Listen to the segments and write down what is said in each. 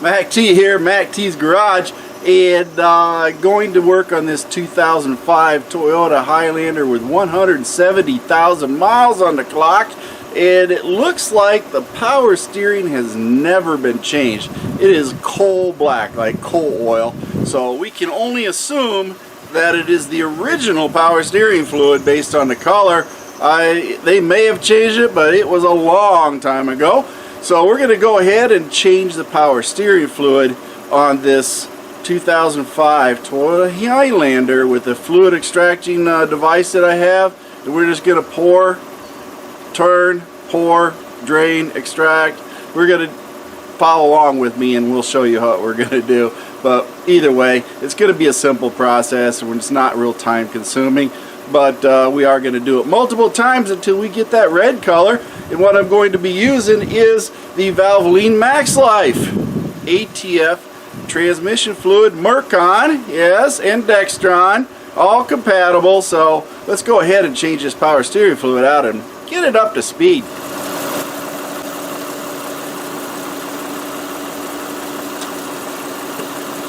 Mac T here, Mac T's Garage, and going to work on this 2005 Toyota Highlander with 170,000 miles on the clock, and it looks like the power steering has never been changed. It is coal black, like coal oil, so we can only assume that it is the original power steering fluid based on the color. They may have changed it, but it was a long time ago. So we're going to go ahead and change the power steering fluid on this 2005 Toyota Highlander with the fluid extracting device that I have. And we're just going to pour, turn, pour, drain, extract. We're going to follow along with me and we'll show you what we're going to do. But either way, it's going to be a simple process and it's not real time consuming. But we are going to do it multiple times until we get that red color. And what I'm going to be using is the Valvoline Maxlife AFT transmission fluid, Mercon, yes, and Dextron, all compatible. So let's go ahead and change this power steering fluid out and get it up to speed.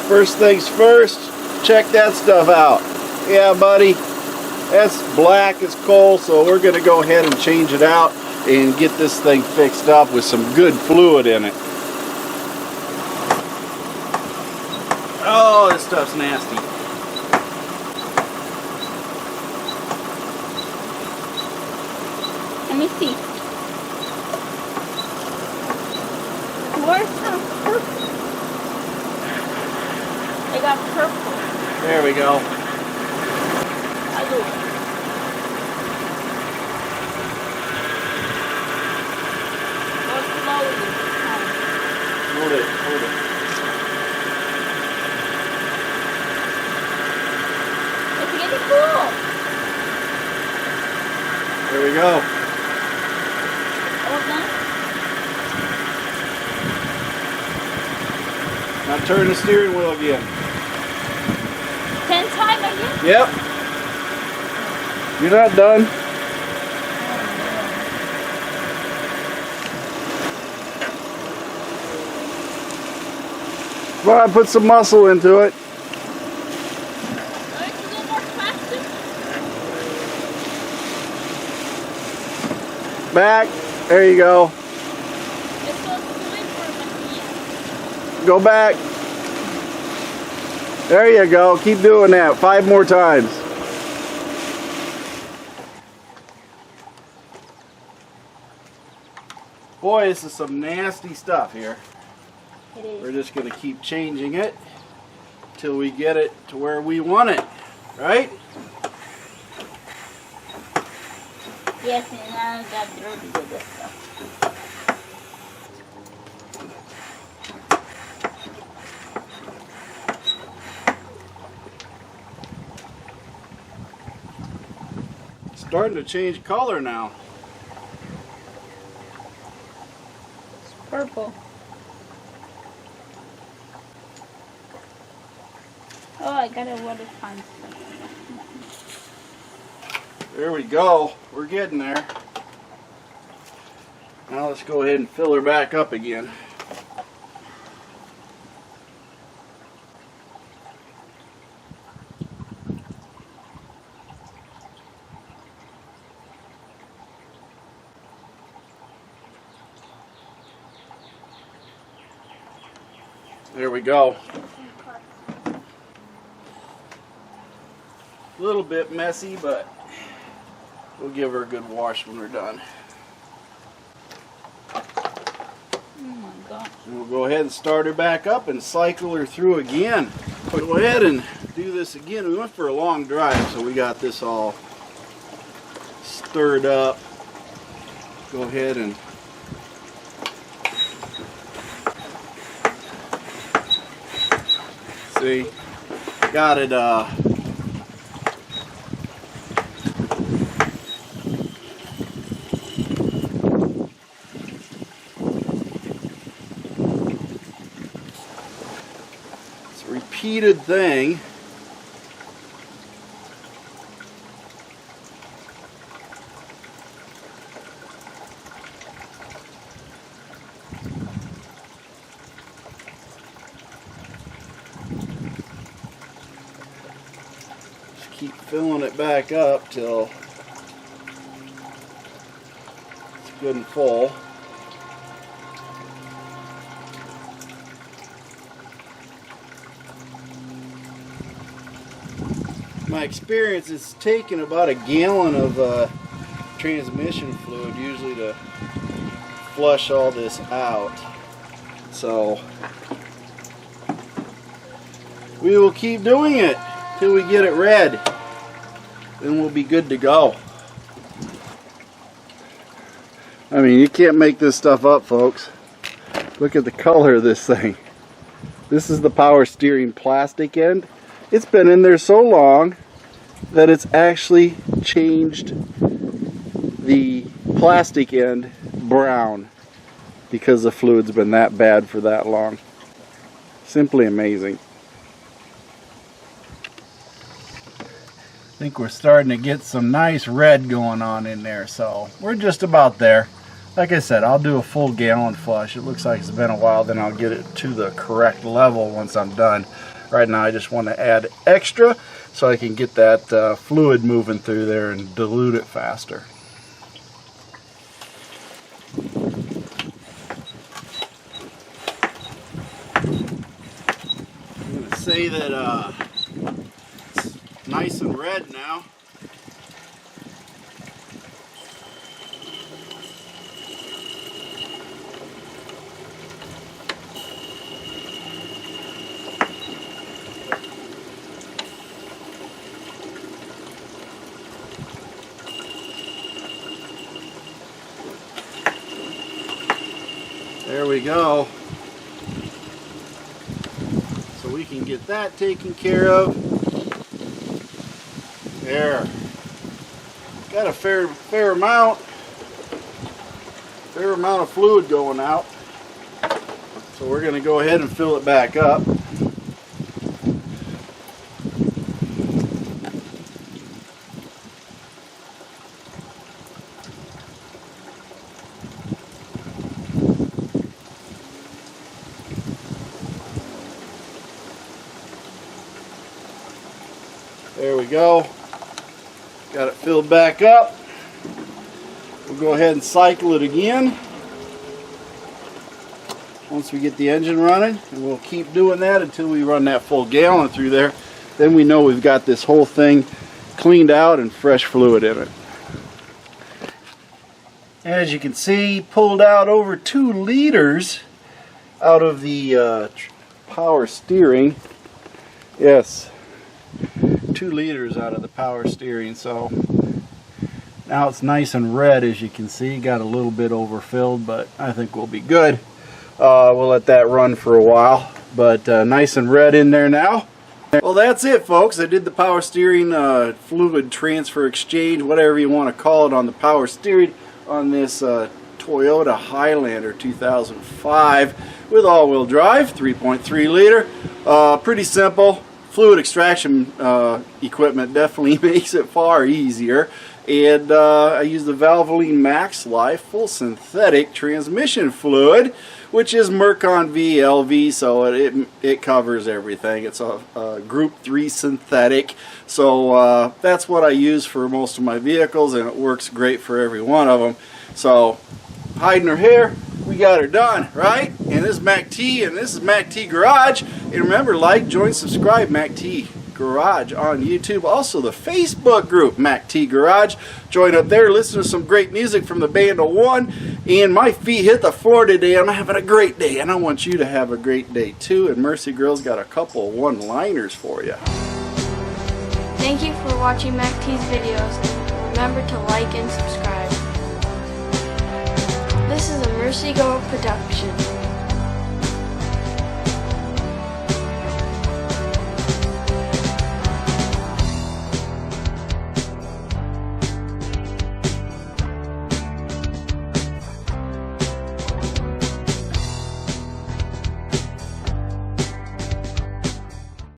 First things first, check that stuff out. Yeah, buddy. That's black as coal, so we're going to go ahead and change it out and get this thing fixed up with some good fluid in it. Oh, this stuff's nasty. Let me see. Where's some purple? I got purple. There we go. Hold it, hold it. It's getting cool. There we go. All done? Now turn the steering wheel again. 10 times again? Yep. You're not done. Come on, put some muscle into it. Back. There you go. Go back. There you go. Keep doing that. 5 more times. Boy, this is some nasty stuff here. It is. We're just going to keep changing it till we get it to where we want it, right? Yes, and I got dirty with this stuff. It's starting to change color now. It's purple. Oh, I got a water pump. There we go. We're getting there. Now let's go ahead and fill her back up again. There we go. A little bit messy, but we'll give her a good wash when we're done. Oh my gosh. And we'll go ahead and start her back up and cycle her through again. We'll go ahead and do this again. We went for a long drive, so we got this all stirred up. Go ahead and see, got it it's a repeated thing. keep filling it back up till it's good and full. My experience is taking about a gallon of transmission fluid usually to flush all this out. So we will keep doing it till we get it red. Then we'll be good to go. I mean, you can't make this stuff up, folks. Look at the color of this thing. This is the power steering plastic end. It's been in there so long that it's actually changed the plastic end brown because the fluid's been that bad for that long. Simply amazing. I think we're starting to get some nice red going on in there, so we're just about there. Like I said, I'll do a full gallon flush. It looks like it's been a while, then I'll get it to the correct level once I'm done. Right now I just want to add extra so I can get that fluid moving through there and dilute it faster. I'm going to say that it's nice and red now. There we go. So we can get that taken care of. There. Got a fair amount of fluid going out. So we're going to go ahead and fill it back up. There we go. Got it filled back up. We'll go ahead and cycle it again once we get the engine running, and we'll keep doing that until we run that full gallon through there. Then we know we've got this whole thing cleaned out and fresh fluid in it. As you can see, pulled out over 2 liters out of the power steering. Yes. 2 liters out of the power steering, so now it's nice and red. As you can see, got a little bit overfilled, but I think we'll be good. We'll let that run for a while, but nice and red in there now. Well, that's it, folks. I did the power steering fluid transfer exchange, whatever you want to call it, on the power steering on this Toyota Highlander 2005 with all-wheel drive, 3.3 liter. Pretty simple. Fluid extraction equipment definitely makes it far easier. And I use the Valvoline Maxlife full synthetic transmission fluid, which is Mercon VLV, so it covers everything. It's a Group 3 synthetic, so that's what I use for most of my vehicles, and it works great for every one of them. So, hiding her hair, we got her done, right? And this is Mac T, and this is Mac T Garage. And remember, like, join, subscribe, Mac T Garage on YouTube. Also the Facebook group, Mac T Garage. Join up there, listen to some great music from the band of One. And my feet hit the floor today. I'm having a great day, and I want you to have a great day too. And Mercy Girl's got a couple one-liners for you. Thank you for watching Mac T's videos. Remember to like and subscribe. This is a Mercy Girl production.